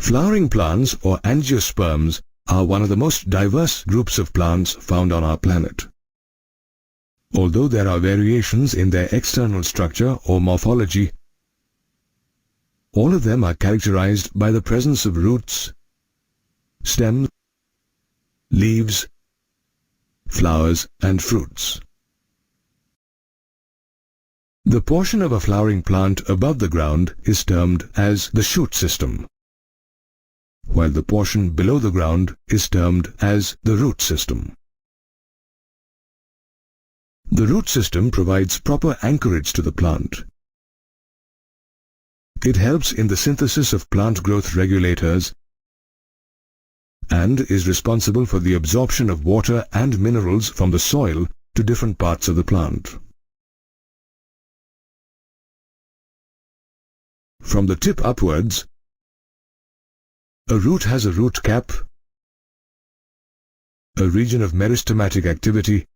Flowering plants or angiosperms are one of the most diverse groups of plants found on our planet. Although there are variations in their external structure or morphology, all of them are characterized by the presence of roots, stems, leaves, flowers and fruits. The portion of a flowering plant above the ground is termed as the shoot system, while the portion below the ground is termed as the root system. The root system provides proper anchorage to the plant. It helps in the synthesis of plant growth regulators and is responsible for the absorption of water and minerals from the soil to different parts of the plant. From the tip upwards, a root has a root cap, a region of meristematic activity,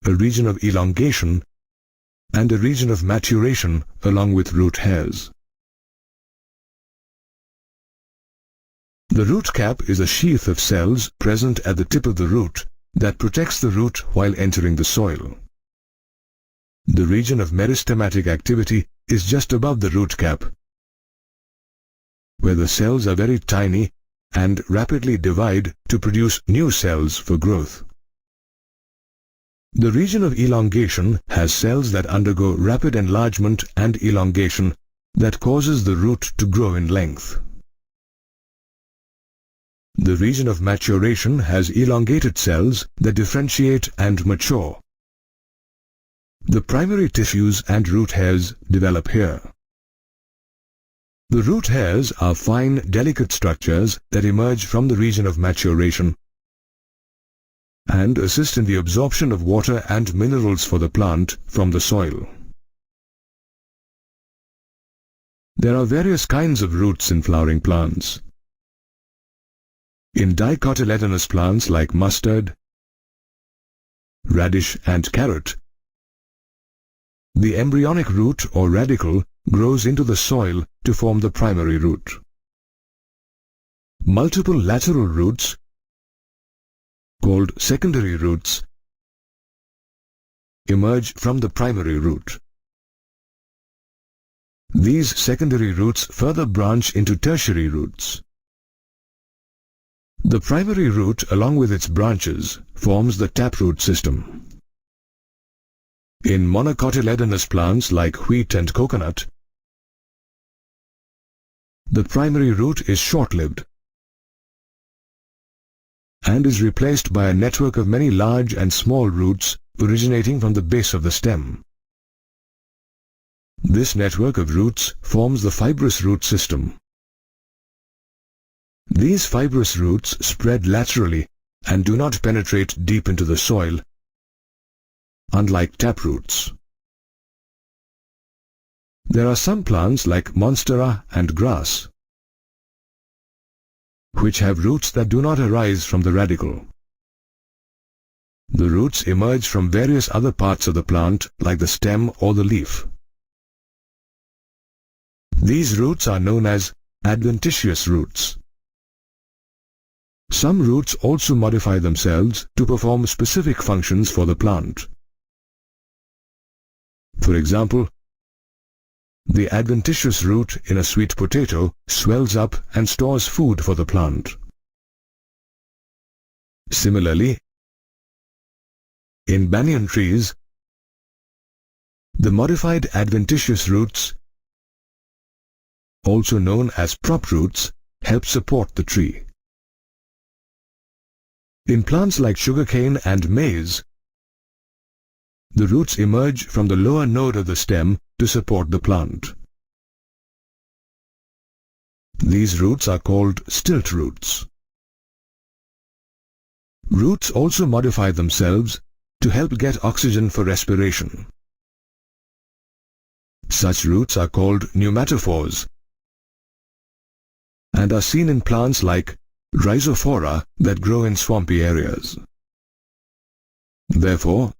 a region of elongation, and a region of maturation along with root hairs. The root cap is a sheath of cells present at the tip of the root that protects the root while entering the soil. The region of meristematic activity is just above the root cap, where the cells are very tiny and rapidly divide to produce new cells for growth. The region of elongation has cells that undergo rapid enlargement and elongation that causes the root to grow in length. The region of maturation has elongated cells that differentiate and mature. The primary tissues and root hairs develop here. The root hairs are fine, delicate structures that emerge from the region of maturation and assist in the absorption of water and minerals for the plant from the soil. There are various kinds of roots in flowering plants. In dicotyledonous plants like mustard, radish and carrot, the embryonic root or radicle grows into the soil to form the primary root. Multiple lateral roots, called secondary roots, emerge from the primary root. These secondary roots further branch into tertiary roots. The primary root, along with its branches, forms the taproot system. In monocotyledonous plants like wheat and coconut, the primary root is short-lived and is replaced by a network of many large and small roots originating from the base of the stem. This network of roots forms the fibrous root system. These fibrous roots spread laterally and do not penetrate deep into the soil, unlike taproots. There are some plants like monstera and grass, which have roots that do not arise from the radicle. The roots emerge from various other parts of the plant, like the stem or the leaf. These roots are known as adventitious roots. Some roots also modify themselves to perform specific functions for the plant. For example, the adventitious root in a sweet potato swells up and stores food for the plant. Similarly, in banyan trees, the modified adventitious roots, also known as prop roots, help support the tree. In plants like sugarcane and maize, the roots emerge from the lower node of the stem to support the plant. These roots are called stilt roots. Roots also modify themselves to help get oxygen for respiration. Such roots are called pneumatophores and are seen in plants like rhizophora that grow in swampy areas. Therefore,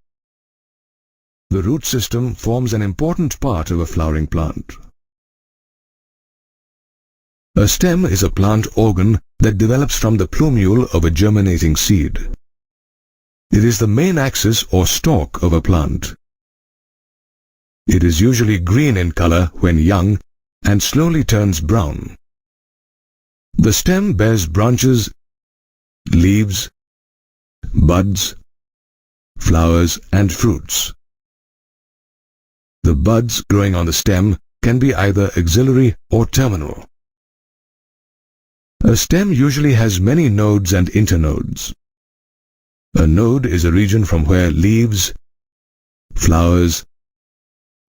the root system forms an important part of a flowering plant. A stem is a plant organ that develops from the plumule of a germinating seed. It is the main axis or stalk of a plant. It is usually green in color when young and slowly turns brown. The stem bears branches, leaves, buds, flowers and fruits. The buds growing on the stem can be either axillary or terminal. A stem usually has many nodes and internodes. A node is a region from where leaves, flowers,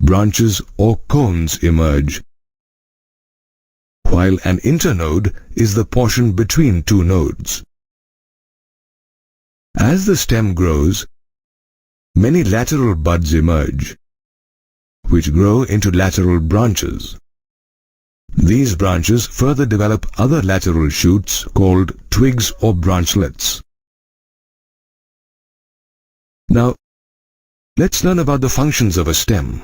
branches or cones emerge, while an internode is the portion between two nodes. As the stem grows, many lateral buds emerge, which grow into lateral branches. These branches further develop other lateral shoots called twigs or branchlets. Now, let's learn about the functions of a stem.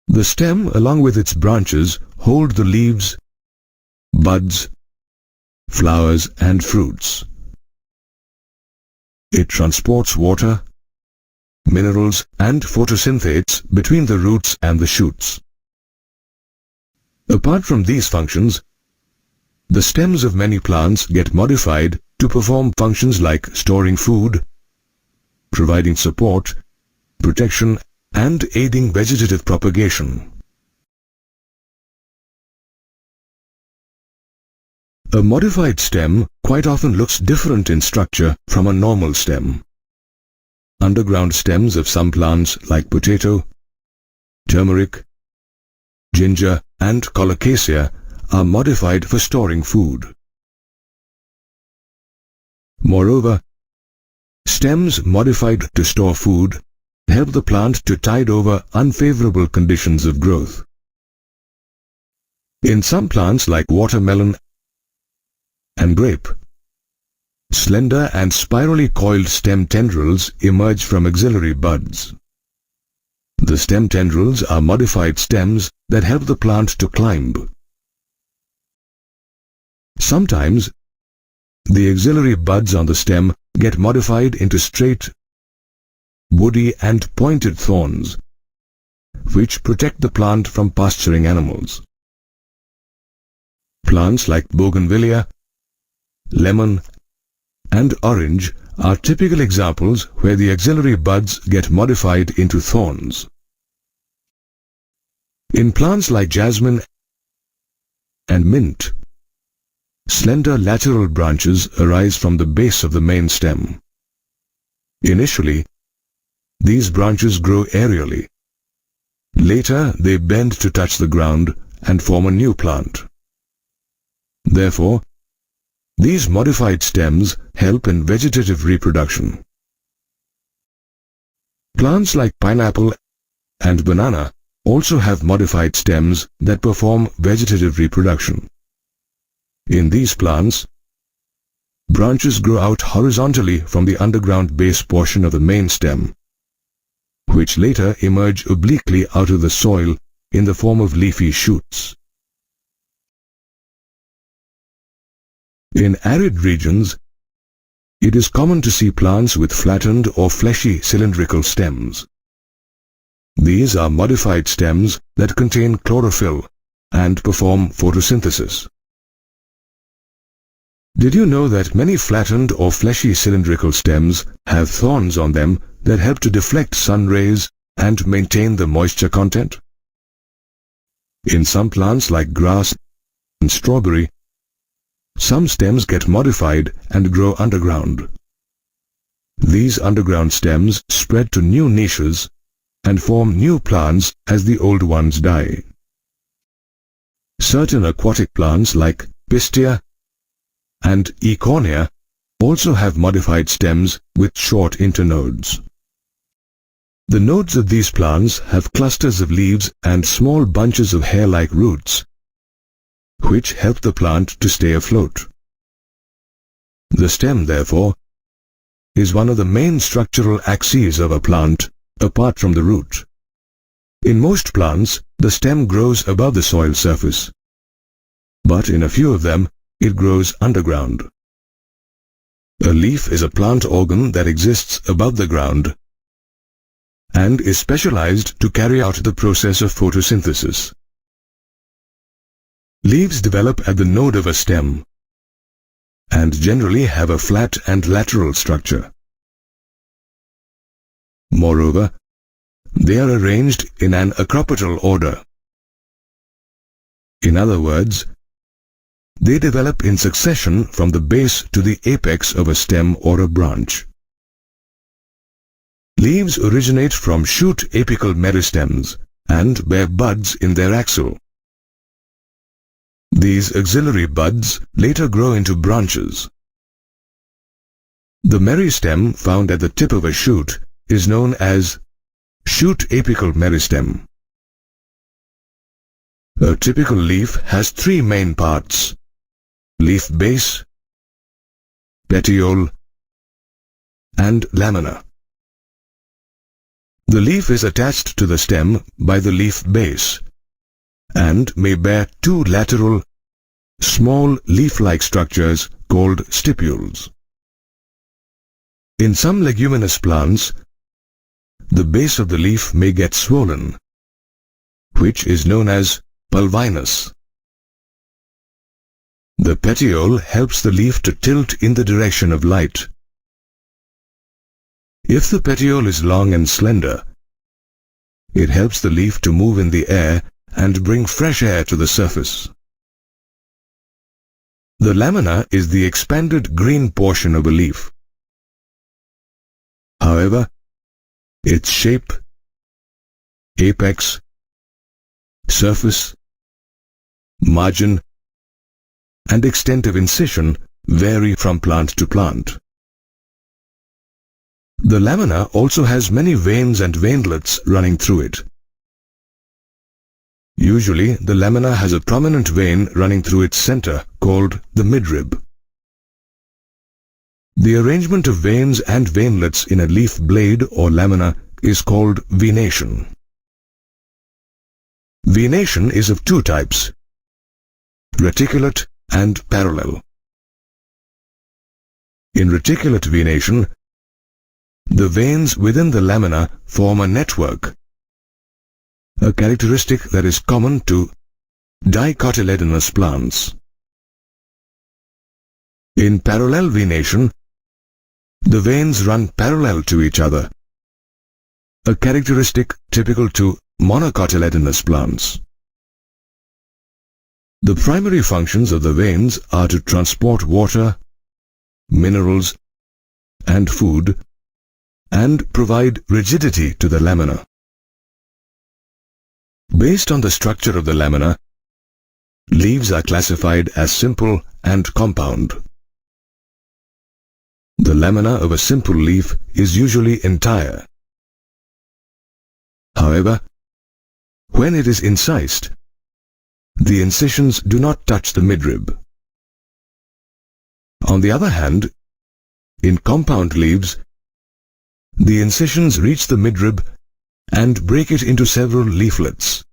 The stem, along with its branches, hold the leaves, buds, flowers and fruits. It transports water, minerals and photosynthates between the roots and the shoots. Apart from these functions, the stems of many plants get modified to perform functions like storing food, providing support, protection, and aiding vegetative propagation. A modified stem quite often looks different in structure from a normal stem. Underground stems of some plants like potato, turmeric, ginger, and colocasia are modified for storing food. Moreover, stems modified to store food help the plant to tide over unfavorable conditions of growth. In some plants like watermelon and grape, slender and spirally coiled stem tendrils emerge from axillary buds. The stem tendrils are modified stems that help the plant to climb. Sometimes, the axillary buds on the stem get modified into straight, woody and pointed thorns, which protect the plant from pasturing animals. Plants like bougainvillea, lemon, and orange are typical examples where the axillary buds get modified into thorns. In plants like jasmine and mint, slender lateral branches arise from the base of the main stem. Initially, these branches grow aerially. Later, they bend to touch the ground and form a new plant. Therefore, these modified stems help in vegetative reproduction. Plants like pineapple and banana also have modified stems that perform vegetative reproduction. In these plants, branches grow out horizontally from the underground base portion of the main stem, which later emerge obliquely out of the soil in the form of leafy shoots. In arid regions, it is common to see plants with flattened or fleshy cylindrical stems. These are modified stems that contain chlorophyll and perform photosynthesis. Did you know that many flattened or fleshy cylindrical stems have thorns on them that help to deflect sun rays and maintain the moisture content? In some plants like grass and strawberry, some stems get modified and grow underground. These underground stems spread to new niches and form new plants as the old ones die. Certain aquatic plants like pistia and ecornia also have modified stems with short internodes. The nodes of these plants have clusters of leaves and small bunches of hair-like roots, which help the plant to stay afloat. The stem, therefore, is one of the main structural axes of a plant, apart from the root. In most plants, the stem grows above the soil surface. but in a few of them, it grows underground. A leaf is a plant organ that exists above the ground and is specialized to carry out the process of photosynthesis. Leaves develop at the node of a stem and generally have a flat and lateral structure. Moreover, they are arranged in an acropetal order. In other words, they develop in succession from the base to the apex of a stem or a branch. Leaves originate from shoot apical meristems and bear buds in their axil. These axillary buds later grow into branches. The meristem found at the tip of a shoot is known as shoot apical meristem. A typical leaf has three main parts: leaf base, petiole, and lamina. The leaf is attached to the stem by the leaf base and may bear two lateral, small leaf-like structures called stipules. In some leguminous plants, the base of the leaf may get swollen, which is known as pulvinus. The petiole helps the leaf to tilt in the direction of light. If the petiole is long and slender, it helps the leaf to move in the air and bring fresh air to the surface. The lamina is the expanded green portion of a leaf. However, its shape, apex, surface, margin, and extent of incision vary from plant to plant. The lamina also has many veins and veinlets running through it. Usually, the lamina has a prominent vein running through its center called the midrib. The arrangement of veins and veinlets in a leaf blade or lamina is called venation. Venation is of two types: reticulate and parallel. In reticulate venation, the veins within the lamina form a network, a characteristic that is common to dicotyledonous plants. In parallel venation, the veins run parallel to each other, a characteristic typical to monocotyledonous plants. The primary functions of the veins are to transport water, minerals, and food, and provide rigidity to the lamina. Based on the structure of the lamina, leaves are classified as simple and compound. The lamina of a simple leaf is usually entire. However, when it is incised, the incisions do not touch the midrib. On the other hand, in compound leaves, the incisions reach the midrib and break it into several leaflets.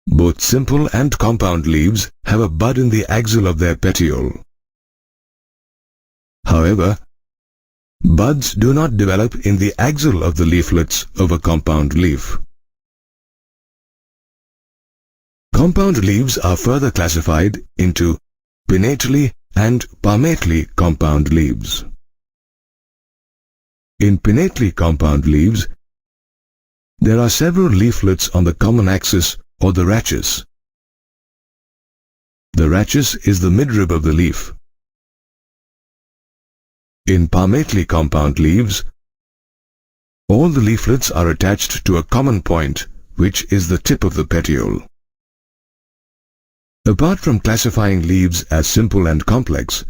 Both simple and compound leaves have a bud in the axil of their petiole. However, buds do not develop in the axil of the leaflets of a compound leaf. Compound leaves are further classified into pinnately and palmately compound leaves. In pinnately compound leaves, there are several leaflets on the common axis or the rachis. The rachis is the midrib of the leaf. In palmately compound leaves, all the leaflets are attached to a common point, which is the tip of the petiole. Apart from classifying leaves as simple and complex,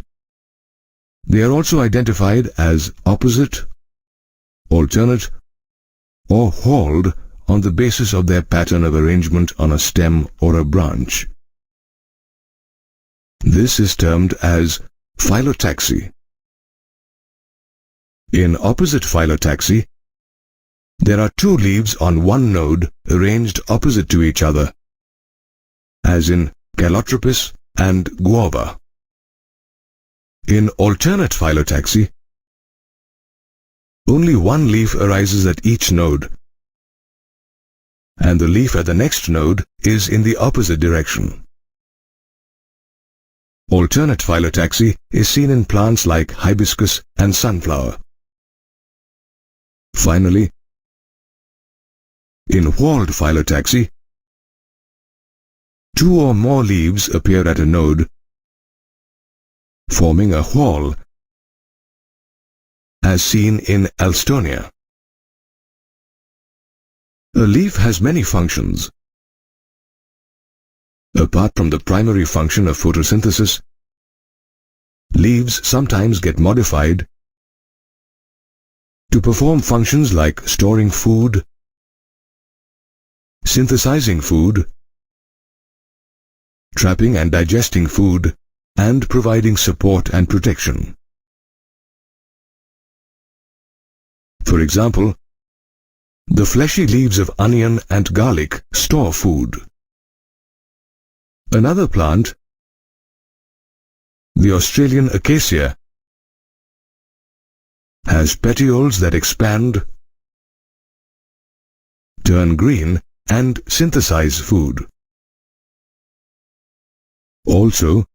they are also identified as opposite, alternate, or whorled on the basis of their pattern of arrangement on a stem or a branch. This is termed as phyllotaxy. In opposite phyllotaxy, there are two leaves on one node arranged opposite to each other, as in Calotropis, and Guava. In alternate phyllotaxy, only one leaf arises at each node, and the leaf at the next node is in the opposite direction. Alternate phyllotaxy is seen in plants like hibiscus and sunflower. Finally, in whorled phyllotaxy, two or more leaves appear at a node, forming a whorl, as seen in Alstonia. A leaf has many functions. Apart from the primary function of photosynthesis, leaves sometimes get modified to perform functions like storing food, synthesizing food, trapping and digesting food, and providing support and protection. For example, the fleshy leaves of onion and garlic store food. Another plant, the Australian acacia, has petioles that expand, turn green, and synthesize food. Also,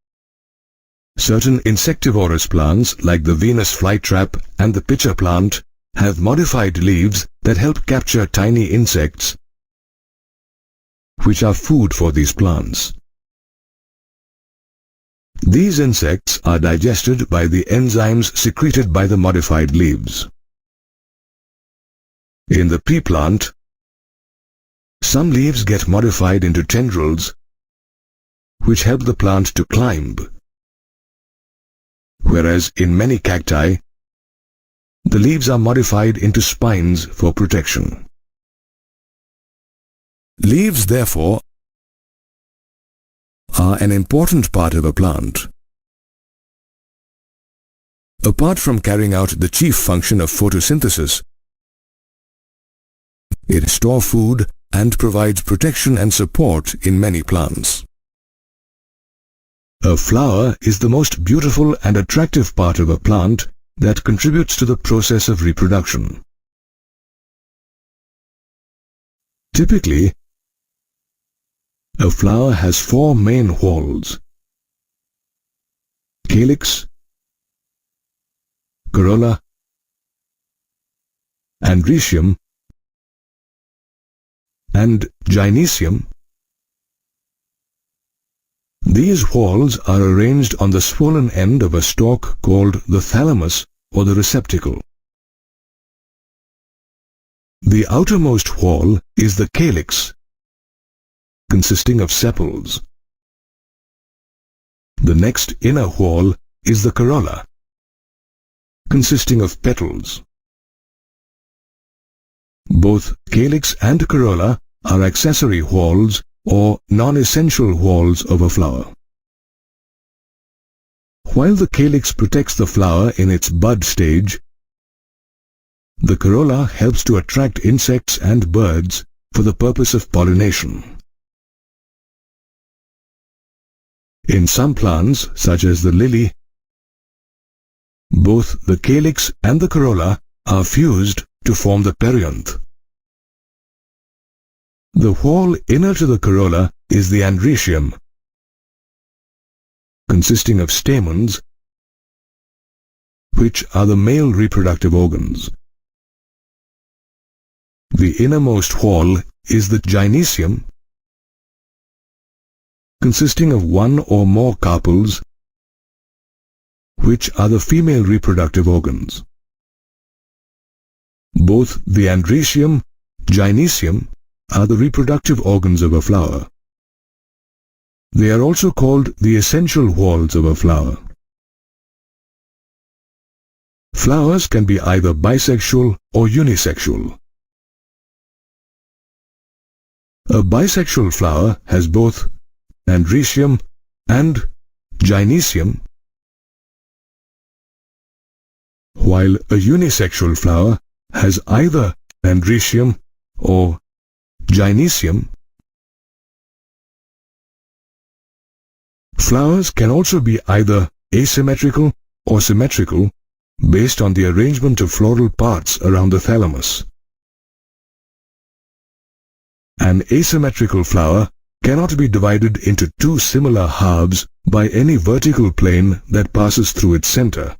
certain insectivorous plants like the Venus flytrap and the pitcher plant have modified leaves that help capture tiny insects, which are food for these plants. These insects are digested by the enzymes secreted by the modified leaves. In the pea plant, some leaves get modified into tendrils, which help the plant to climb, whereas in many cacti, the leaves are modified into spines for protection. Leaves, therefore, are an important part of a plant. Apart from carrying out the chief function of photosynthesis, it stores food and provides protection and support in many plants. A flower is the most beautiful and attractive part of a plant that contributes to the process of reproduction. Typically, a flower has four main whorls: calyx, corolla, andrecium, and gynoecium. These whorls are arranged on the swollen end of a stalk called the thalamus or the receptacle. The outermost whorl is the calyx, consisting of sepals. The next inner whorl is the corolla, consisting of petals. Both calyx and corolla are accessory whorls or non-essential whorls of a flower. While the calyx protects the flower in its bud stage, the corolla helps to attract insects and birds for the purpose of pollination. In some plants, such as the lily, both the calyx and the corolla are fused to form the perianth. The whorl inner to the corolla is the andrecium, consisting of stamens, which are the male reproductive organs. The innermost whorl is the gynoecium, consisting of one or more carpels, which are the female reproductive organs. Both the andrecium, gynoecium are the reproductive organs of a flower. They are also called the essential whorls of a flower. Flowers can be either bisexual or unisexual. A bisexual flower has both andrecium and gynoecium, while a unisexual flower has either andrecium or gynoecium. Flowers can also be either asymmetrical or symmetrical based on the arrangement of floral parts around the thalamus. An asymmetrical flower cannot be divided into two similar halves by any vertical plane that passes through its center,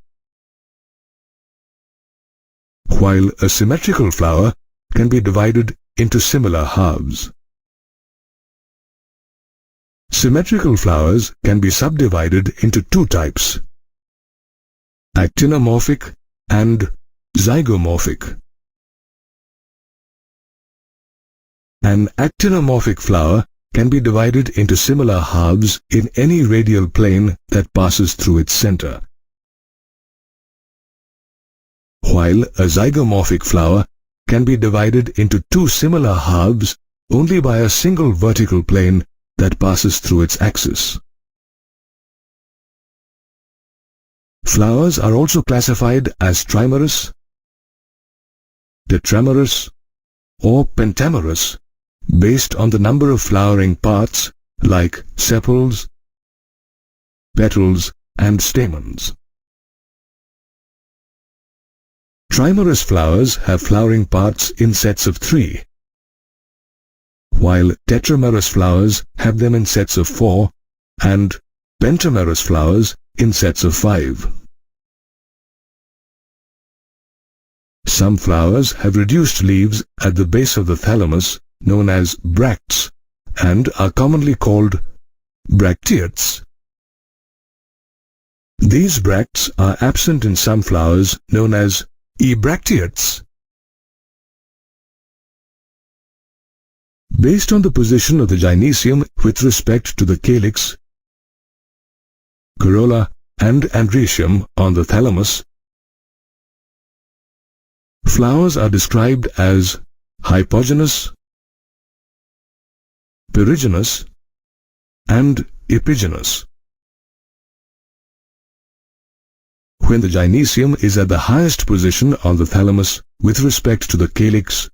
while a symmetrical flower can be divided into similar halves. Symmetrical flowers can be subdivided into two types: actinomorphic and zygomorphic. An actinomorphic flower can be divided into similar halves in any radial plane that passes through its center, while a zygomorphic flower can be divided into two similar halves only by a single vertical plane that passes through its axis. Flowers are also classified as trimerous, tetramerous, or pentamerous based on the number of flowering parts like sepals, petals, and stamens. Trimerous flowers have flowering parts in sets of 3, while tetramerous flowers have them in sets of 4 and pentamerous flowers in sets of 5. Some flowers have reduced leaves at the base of the thalamus known as bracts and are commonly called bracteates. These bracts are absent in some flowers known as ebracteates. Based on the position of the gynecium with respect to the calyx, corolla, and androecium on the thalamus, flowers are described as hypogynous, perigynous, and epigynous. When the gynecium is at the highest position on the thalamus with respect to the calyx,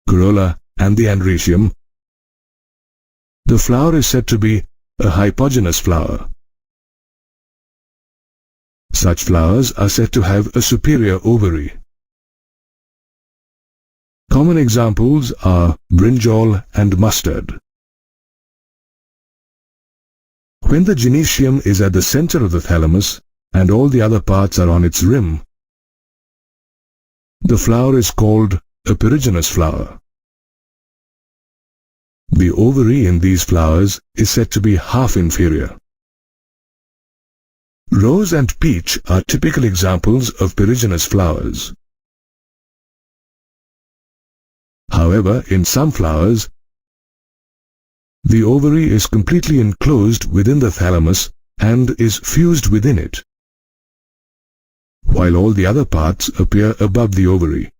corolla, and the androecium, the flower is said to be a hypogynous flower. Such flowers are said to have a superior ovary. Common examples are brinjal and mustard. When the gynecium is at the center of the thalamus and all the other parts are on its rim, the flower is called a perigynous flower. The ovary in these flowers is said to be half inferior. Rose and peach are typical examples of perigynous flowers. However, in some flowers, the ovary is completely enclosed within the thalamus and is fused within it, while all the other parts appear above the ovary.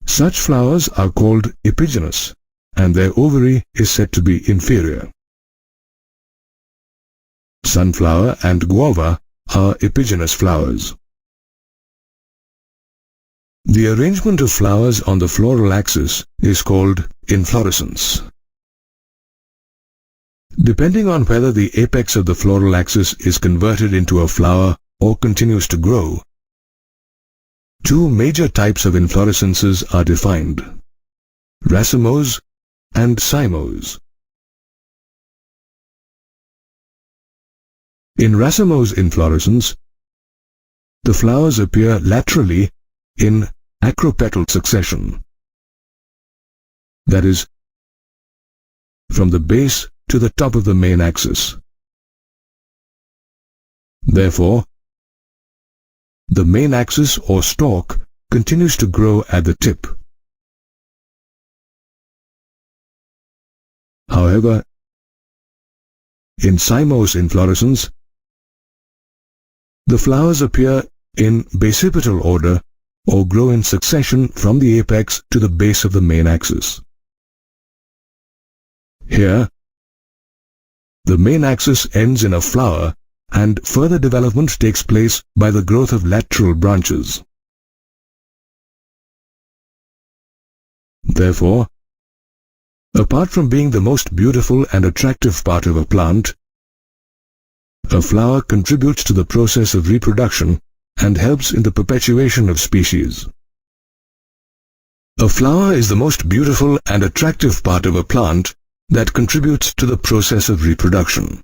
Such flowers are called epigynous, and their ovary is said to be inferior. Sunflower and guava are epigynous flowers. The arrangement of flowers on the floral axis is called inflorescence. Depending on whether the apex of the floral axis is converted into a flower or continues to grow, two major types of inflorescences are defined: racemose and cymose. In racemose inflorescence, the flowers appear laterally in acropetal succession, that is, from the base to the top of the main axis. Therefore, the main axis or stalk continues to grow at the tip. However, in cymose inflorescence, the flowers appear in basipetal order or grow in succession from the apex to the base of the main axis. Here, the main axis ends in a flower and further development takes place by the growth of lateral branches. Therefore, Apart from being the most beautiful and attractive part of a plant, a flower contributes to the process of reproduction and helps in the perpetuation of species. A flower is the most beautiful and attractive part of a plant that contributes to the process of reproduction.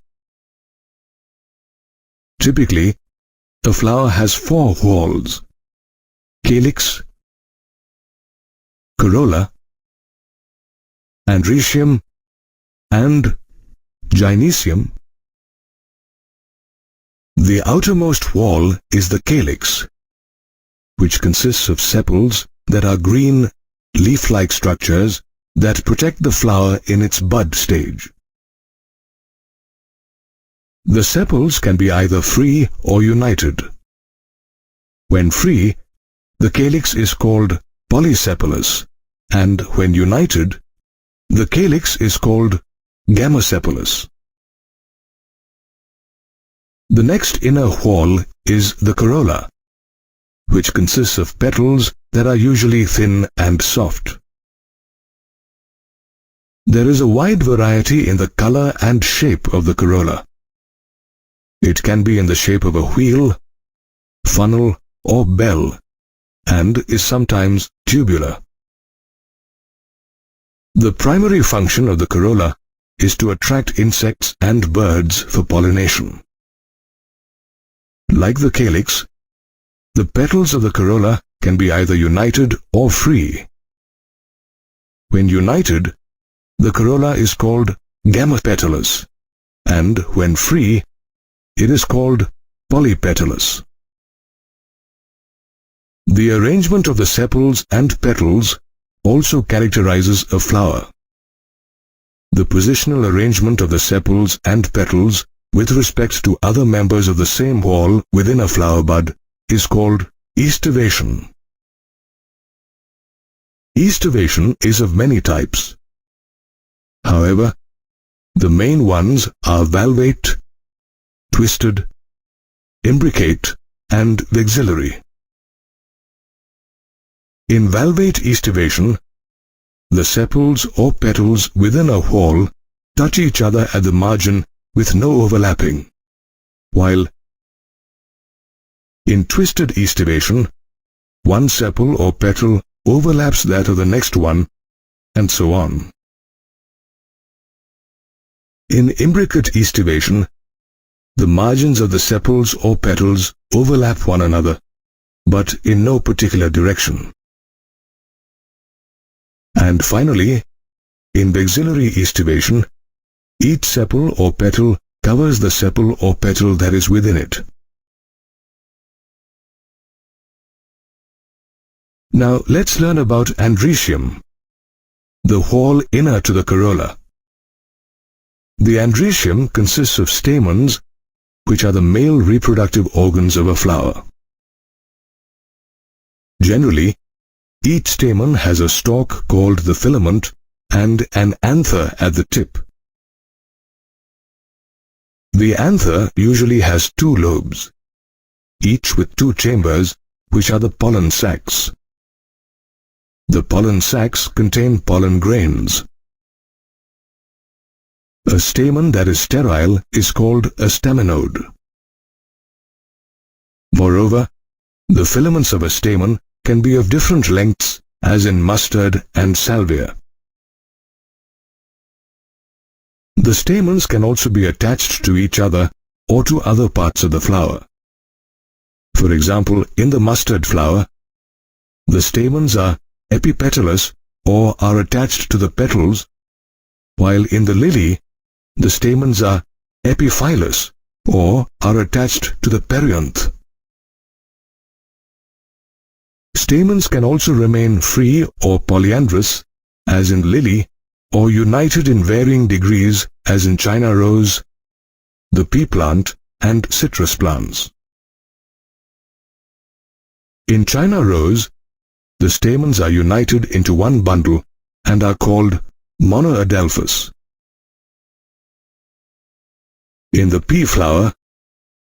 Typically, a flower has 4 whorls: calyx, corolla, androecium, and gynoecium. The outermost whorl is the calyx, which consists of sepals that are green, leaf-like structures that protect the flower in its bud stage. The sepals can be either free or united. When free, the calyx is called polysepalous, and when united, the calyx is called gamosepalous. The next inner whorl is the corolla, which consists of petals that are usually thin and soft. There is a wide variety in the color and shape of the corolla. It can be in the shape of a wheel, funnel, or bell, and is sometimes tubular. The primary function of the corolla is to attract insects and birds for pollination. Like the calyx, the petals of the corolla can be either united or free. When united, the corolla is called gamopetalous, and when free, it is called polypetalous. The arrangement of the sepals and petals also characterizes a flower. The positional arrangement of the sepals and petals with respect to other members of the same whorl within a flower bud is called aestivation. Aestivation is of many types. However, the main ones are valvate, twisted, imbricate, and vexillary. In valvate aestivation, the sepals or petals within a whorl touch each other at the margin with no overlapping, while in twisted aestivation, one sepal or petal overlaps that of the next one, and so on. In imbricate aestivation, the margins of the sepals or petals overlap one another, but in no particular direction. And finally, in vexillary aestivation, each sepal or petal covers the sepal or petal that is within it. Now let's learn about androecium, the whorl inner to the corolla. The androecium consists of stamens, which are the male reproductive organs of a flower. Generally, each stamen has a stalk called the filament and an anther at the tip. The anther usually has 2 lobes, each with 2 chambers, which are the pollen sacs. The pollen sacs contain pollen grains. A stamen that is sterile is called a staminode. Moreover, the filaments of a stamen can be of different lengths, as in mustard and salvia. The stamens can also be attached to each other or to other parts of the flower. For example, in the mustard flower, the stamens are epipetalous or are attached to the petals, while in the lily, the stamens are epiphyllous or are attached to the perianth. Stamens can also remain free or polyandrous, as in lily, or united in varying degrees, as in China rose, the pea plant, and citrus plants. In China rose, the stamens are united into one bundle and are called monoadelphous. In the pea flower,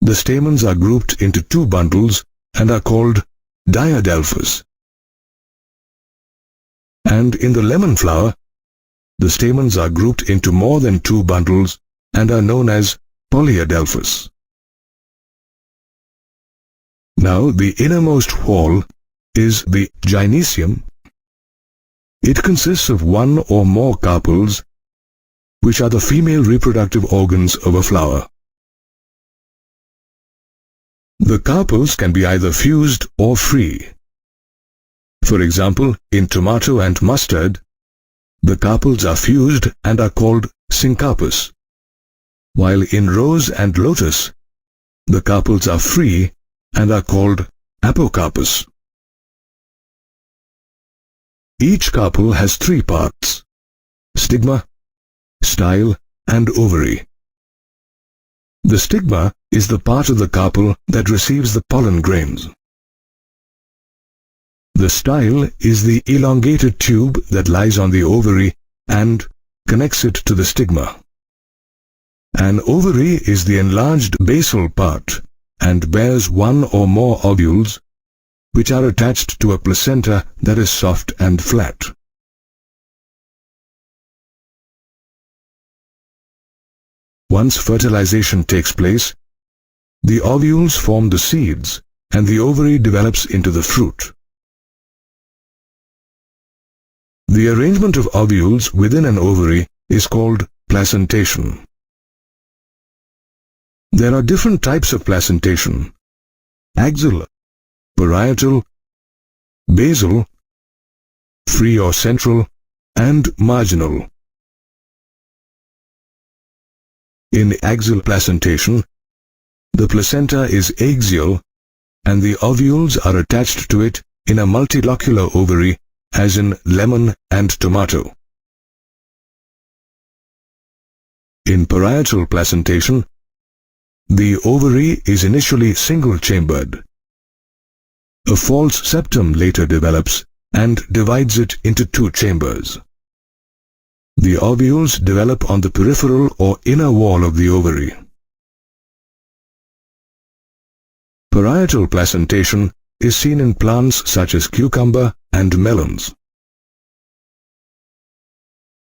the stamens are grouped into 2 bundles and are called diadelphous. And in the lemon flower, the stamens are grouped into more than 2 bundles and are known as polyadelphous. Now the innermost wall is the gynoecium. It consists of 1 or more carpels, which are the female reproductive organs of a flower. The carpels can be either fused or free. For example, in tomato and mustard, the carpels are fused and are called syncarpous, while in rose and lotus, the carpels are free and are called apocarpous. Each carpel has 3 parts: stigma, style, and ovary. The stigma is the part of the carpel that receives the pollen grains. The style is the elongated tube that lies on the ovary and connects it to the stigma. An ovary is the enlarged basal part and bears 1 or more ovules, which are attached to a placenta that is soft and flat. Once fertilization takes place, the ovules form the seeds and the ovary develops into the fruit. The arrangement of ovules within an ovary is called placentation. There are different types of placentation: axial, parietal, basal, free or central, and marginal. In axial placentation, the placenta is axial and the ovules are attached to it in a multilocular ovary, as in lemon and tomato. In parietal placentation, the ovary is initially single-chambered. A false septum later develops and divides it into 2 chambers. The ovules develop on the peripheral or inner wall of the ovary. Parietal placentation is seen in plants such as cucumber and melons.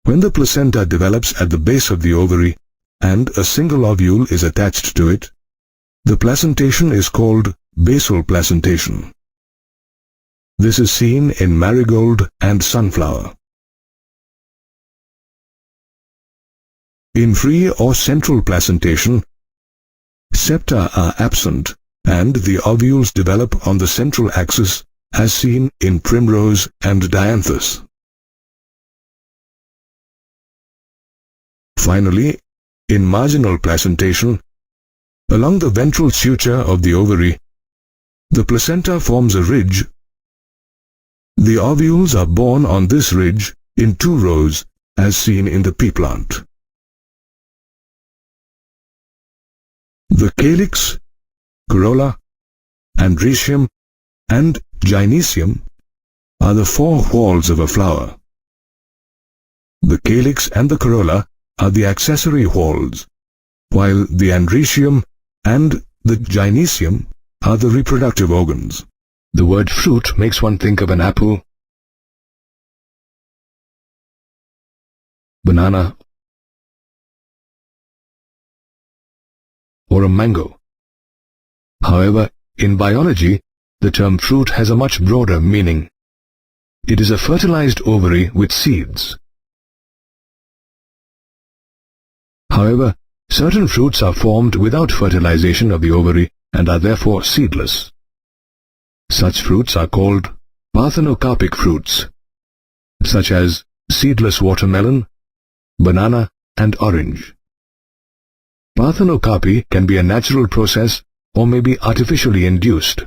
When the placenta develops at the base of the ovary and a single ovule is attached to it, the placentation is called basal placentation. This is seen in marigold and sunflower. In free or central placentation, septa are absent and the ovules develop on the central axis, as seen in primrose and dianthus. Finally, in marginal placentation, along the ventral suture of the ovary, the placenta forms a ridge. The ovules are borne on this ridge in 2 rows, as seen in the pea plant. The calyx, corolla, androecium, and gynoecium are the 4 whorls of a flower. The calyx and the corolla are the accessory whorls, while the androecium and the gynoecium are the reproductive organs. The word fruit makes one think of an apple, banana, or a mango. However, in biology, the term fruit has a much broader meaning. It is a fertilized ovary with seeds. However, certain fruits are formed without fertilization of the ovary and are therefore seedless. Such fruits are called parthenocarpic fruits, such as seedless watermelon, banana, and orange. Parthenocarpy can be a natural process or may be artificially induced.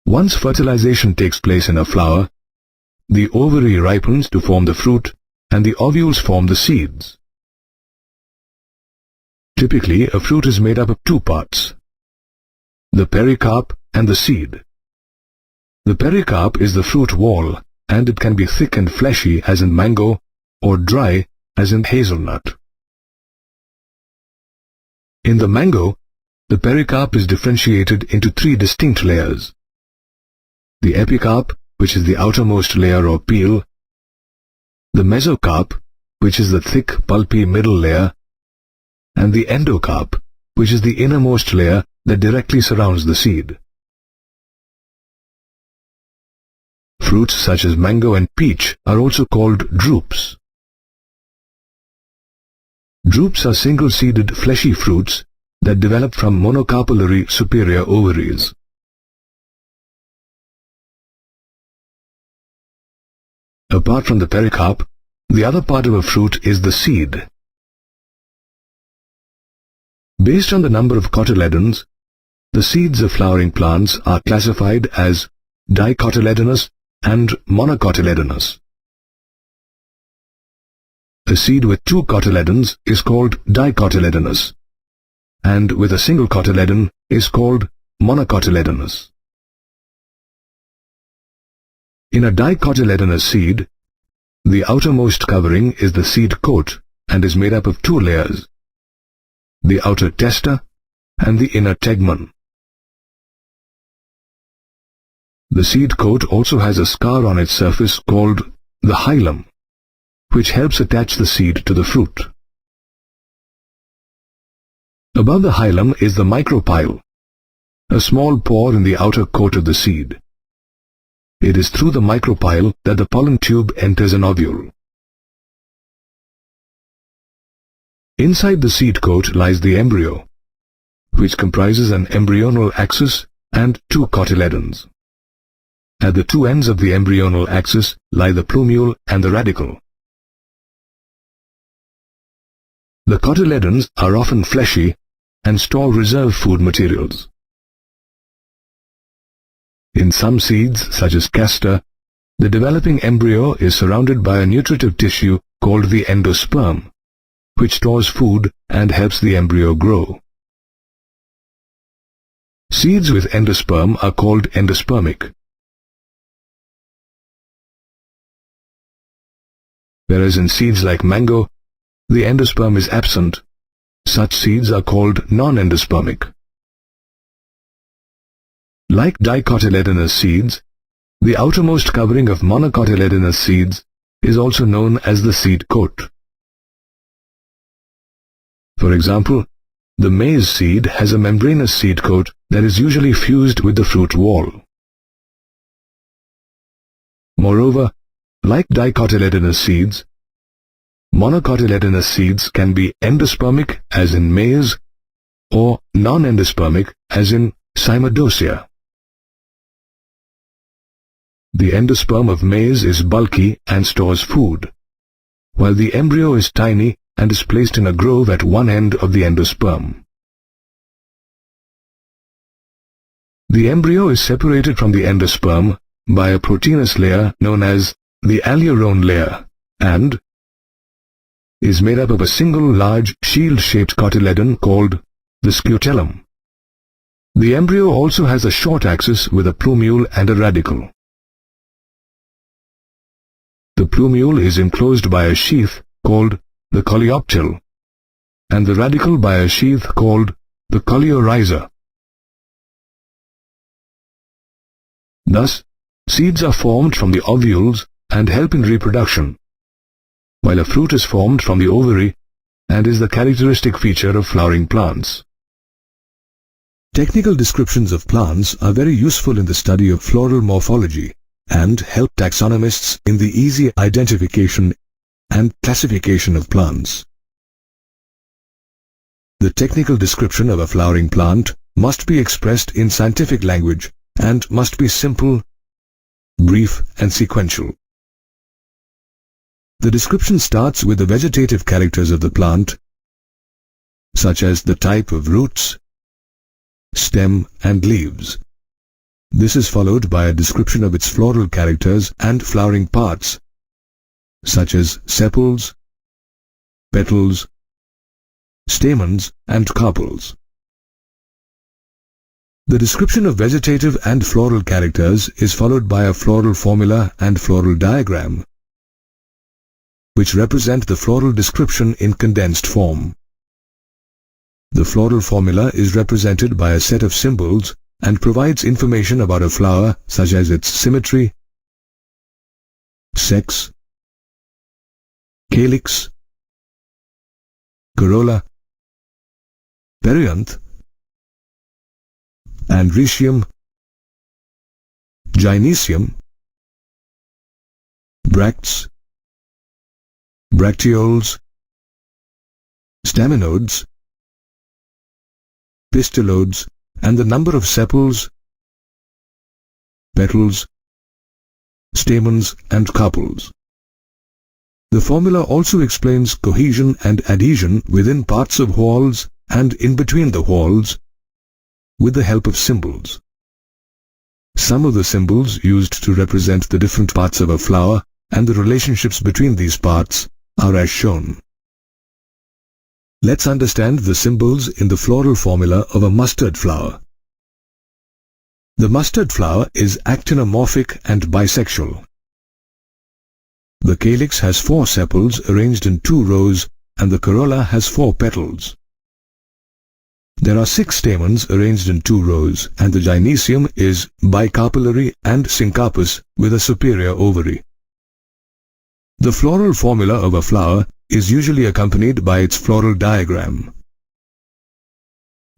Once fertilization takes place in a flower, the ovary ripens to form the fruit and the ovules form the seeds. Typically, a fruit is made up of 2 parts: the pericarp and the seed. The pericarp is the fruit wall, and it can be thick and fleshy as in mango, or dry as in hazelnut. In the mango, the pericarp is differentiated into 3 distinct layers: the epicarp, which is the outermost layer or peel, the mesocarp, which is the thick, pulpy middle layer, and the endocarp, which is the innermost layer that directly surrounds the seed. Fruits such as mango and peach are also called drupes. Drupes are single-seeded fleshy fruits that develop from monocarpellary superior ovaries. Apart from the pericarp, the other part of a fruit is the seed. Based on the number of cotyledons, the seeds of flowering plants are classified as dicotyledonous and monocotyledonous. A seed with 2 cotyledons is called dicotyledonous, and with a single cotyledon is called monocotyledonous. In a dicotyledonous seed, the outermost covering is the seed coat and is made up of 2 layers, the outer testa and the inner tegmen. The seed coat also has a scar on its surface called the hilum, which helps attach the seed to the fruit. Above the hilum is the micropyle, a small pore in the outer coat of the seed. It is through the micropyle that the pollen tube enters an ovule. Inside the seed coat lies the embryo, which comprises an embryonal axis and 2 cotyledons. At the 2 ends of the embryonal axis lie the plumule and the radicle. The cotyledons are often fleshy and store reserve food materials. In some seeds, such as castor, the developing embryo is surrounded by a nutritive tissue called the endosperm, which stores food and helps the embryo grow. Seeds with endosperm are called endospermic. Whereas in seeds like mango, the endosperm is absent, such seeds are called non-endospermic. Like dicotyledonous seeds, the outermost covering of monocotyledonous seeds is also known as the seed coat. For example, the maize seed has a membranous seed coat that is usually fused with the fruit wall. Moreover, like dicotyledonous seeds, monocotyledonous seeds can be endospermic as in maize or non-endospermic as in cymodocea. The endosperm of maize is bulky and stores food, while the embryo is tiny and is placed in a grove at one end of the endosperm. The embryo is separated from the endosperm by a proteinous layer known as the alurone layer and is made up of a single large shield-shaped cotyledon called the scutellum. The embryo also has a short axis with a plumule and a radicle. The plumule is enclosed by a sheath called the coleoptile, and the radicle by a sheath called the coleorhiza. Thus, seeds are formed from the ovules and help in reproduction, while a fruit is formed from the ovary and is the characteristic feature of flowering plants. Technical descriptions of plants are very useful in the study of floral morphology and help taxonomists in the easy identification and classification of plants. The technical description of a flowering plant must be expressed in scientific language and must be simple, brief, and sequential. The description starts with the vegetative characters of the plant, such as the type of roots, stem, and leaves. This is followed by a description of its floral characters and flowering parts, such as sepals, petals, stamens, and carpels. The description of vegetative and floral characters is followed by a floral formula and floral diagram, which represent the floral description in condensed form. The floral formula is represented by a set of symbols and provides information about a flower such as its symmetry, sex, calyx, corolla, perianth, andrecium, gynoecium, bracts, bracteoles, staminodes, pistilodes, and the number of sepals, petals, stamens, and carpels. The formula also explains cohesion and adhesion within parts of whorls and in between the whorls with the help of symbols. Some of the symbols used to represent the different parts of a flower and the relationships between these parts are as shown. Let's understand the symbols in the floral formula of a mustard flower. The mustard flower is actinomorphic and bisexual. The calyx has 4 sepals arranged in 2 rows and the corolla has 4 petals. There are 6 stamens arranged in 2 rows and the gynoecium is bicarpellary and syncarpous with a superior ovary. The floral formula of a flower is usually accompanied by its floral diagram.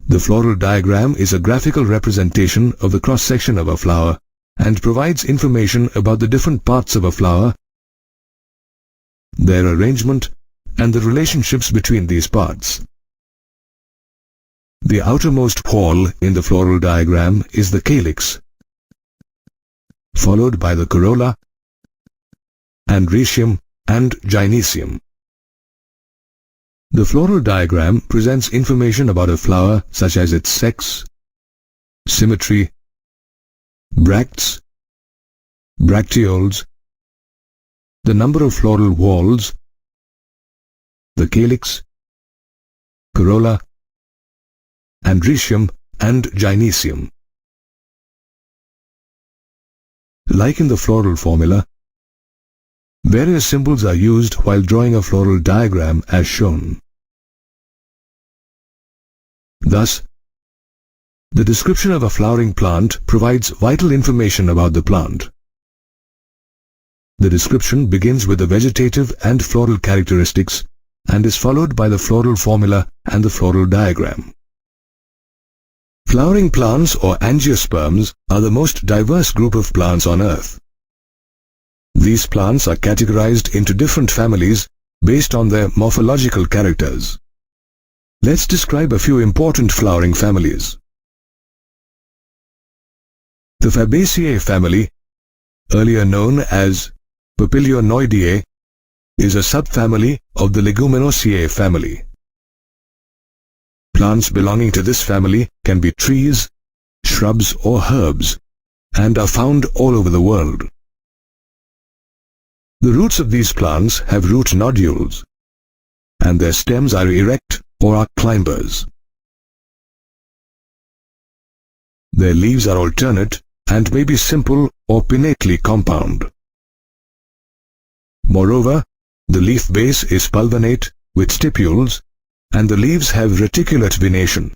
The floral diagram is a graphical representation of the cross-section of a flower and provides information about the different parts of a flower, their arrangement, and the relationships between these parts. The outermost whorl in the floral diagram is the calyx, followed by the corolla, andrecium, and gynoecium. The floral diagram presents information about a flower such as its sex, symmetry, bracts, bracteoles, the number of floral whorls, the calyx, corolla, andrecium, and gynoecium. Like in the floral formula, various symbols are used while drawing a floral diagram as shown. Thus, the description of a flowering plant provides vital information about the plant. The description begins with the vegetative and floral characteristics and is followed by the floral formula and the floral diagram. Flowering plants or angiosperms are the most diverse group of plants on earth. These plants are categorized into different families based on their morphological characters. Let's describe a few important flowering families. The Fabaceae family, earlier known as Papilionoideae, is a subfamily of the Leguminosae family. Plants belonging to this family can be trees, shrubs, or herbs, and are found all over the world. The roots of these plants have root nodules, and their stems are erect or are climbers. Their leaves are alternate and may be simple or pinnately compound. Moreover, the leaf base is pulvinate with stipules, and the leaves have reticulate venation.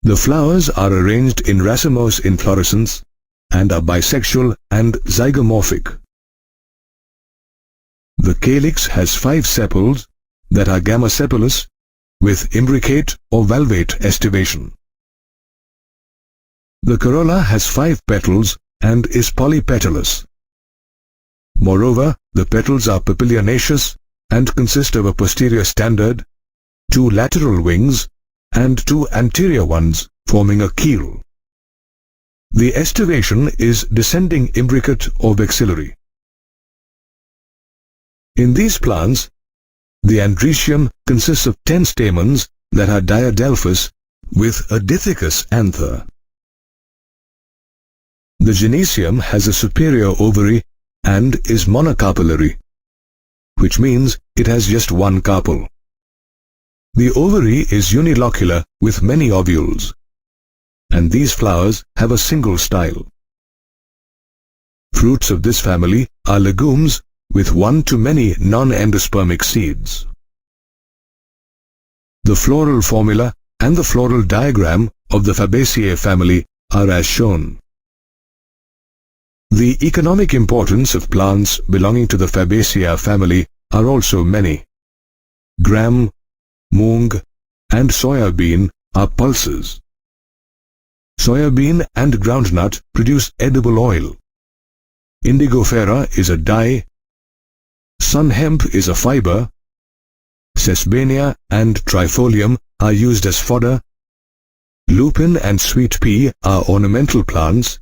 The flowers are arranged in racemose inflorescence and are bisexual and zygomorphic. The calyx has 5 sepals that are gammosepalous with imbricate or valvate estivation. The corolla has 5 petals and is polypetalous. Moreover, the petals are papilionaceous and consist of a posterior standard, 2 lateral wings, and 2 anterior ones forming a keel. The estivation is descending imbricate or vexillary. In these plants, the andrecium consists of 10 stamens that are diadelphous with a dithecous anther. The gynoecium has a superior ovary and is monocarpellary, which means it has just 1 carpel. The ovary is unilocular with many ovules, and these flowers have a single style. Fruits of this family are legumes with 1 to many non-endospermic seeds. The floral formula and the floral diagram of the Fabaceae family are as shown. The economic importance of plants belonging to the Fabaceae family are also many. Gram, moong, and soya bean are pulses. Soya bean and groundnut produce edible oil. Indigofera is a dye. Sun hemp is a fiber. Sesbania and trifolium are used as fodder. Lupin and sweet pea are ornamental plants.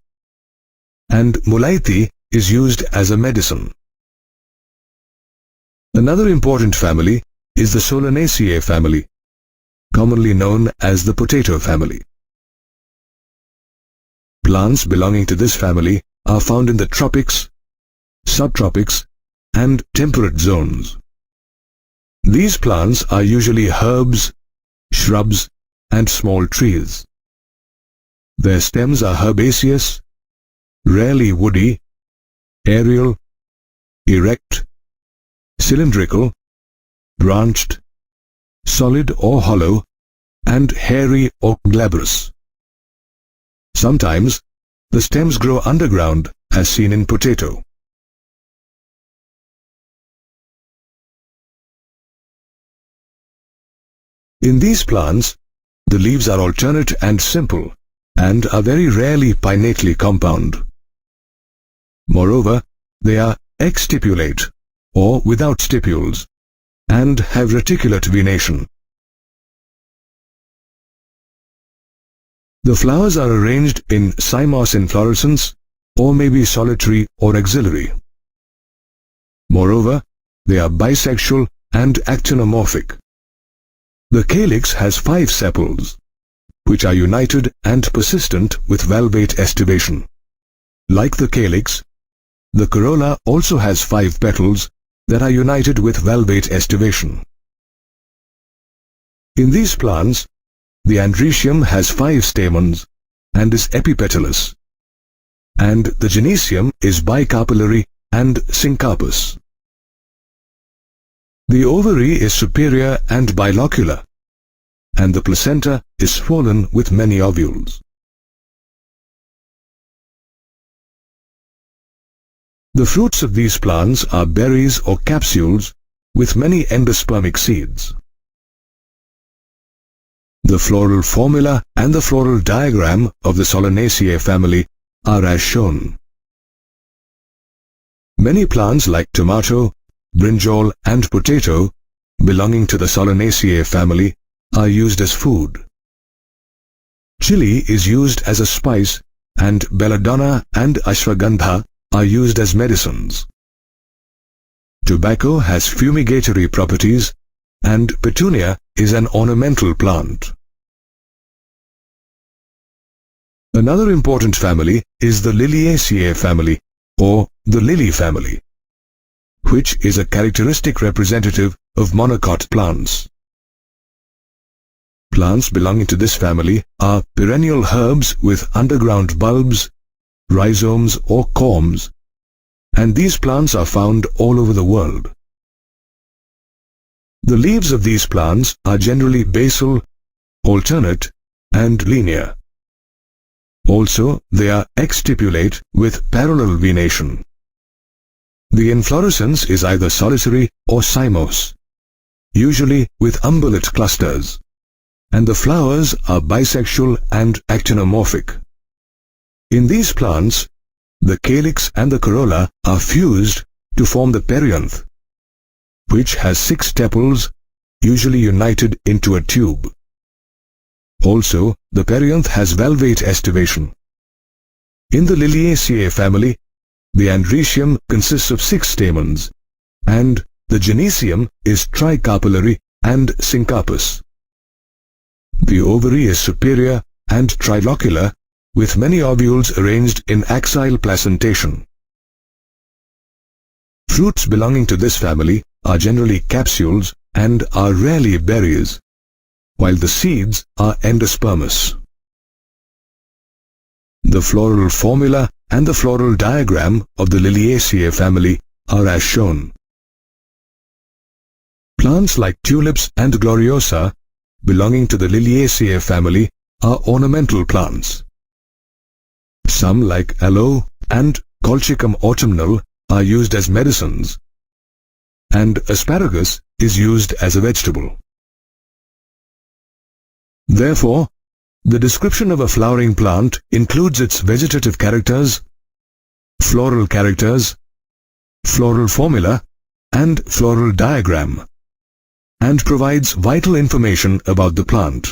And mulaiti is used as a medicine. Another important family is the Solanaceae family, commonly known as the potato family. Plants belonging to this family are found in the tropics, subtropics, and temperate zones. These plants are usually herbs, shrubs, and small trees. Their stems are herbaceous, rarely woody, aerial, erect, cylindrical, branched, solid or hollow, and hairy or glabrous. Sometimes, the stems grow underground, as seen in potato. In these plants, the leaves are alternate and simple, and are very rarely pinnately compound. Moreover, they are exstipulate, or without stipules, and have reticulate venation. The flowers are arranged in cymos inflorescence, or may be solitary or axillary. Moreover, they are bisexual and actinomorphic. The calyx has 5 sepals, which are united and persistent with valvate estivation. Like the calyx, the corolla also has 5 petals that are united with valvate estivation. In these plants, the andrecium has 5 stamens and is epipetalous, and the gynecium is bicarpellary and syncarpous. The ovary is superior and bilocular, and the placenta is swollen with many ovules. The fruits of these plants are berries or capsules with many endospermic seeds. The floral formula and the floral diagram of the Solanaceae family are as shown. Many plants like tomato, brinjal and potato belonging to the Solanaceae family are used as food. Chili is used as a spice, and belladonna and ashwagandha are used as medicines. Tobacco has fumigatory properties, and petunia is an ornamental plant. Another important family is the Liliaceae family, or the lily family, which is a characteristic representative of monocot plants. Plants belonging to this family are perennial herbs with underground bulbs, rhizomes or corms, and these plants are found all over the world. The leaves of these plants are generally basal, alternate, and linear. Also, they are exstipulate with parallel venation. The inflorescence is either solitary or cymose, usually with umbellate clusters, and the flowers are bisexual and actinomorphic. In these plants, the calyx and the corolla are fused to form the perianth, which has 6 tepals, usually united into a tube. Also, the perianth has valvate estivation. In the Liliaceae family, the andrecium consists of 6 stamens, and the gynecium is tricarpellary and syncarpous. The ovary is superior and trilocular, with many ovules arranged in axile placentation. Fruits belonging to this family are generally capsules and are rarely berries, while the seeds are endospermous. The floral formula and the floral diagram of the Liliaceae family are as shown. Plants like tulips and gloriosa belonging to the Liliaceae family are ornamental plants. Some like aloe and Colchicum autumnal are used as medicines, and asparagus is used as a vegetable. Therefore, the description of a flowering plant includes its vegetative characters, floral characters, floral formula, and floral diagram, and provides vital information about the plant.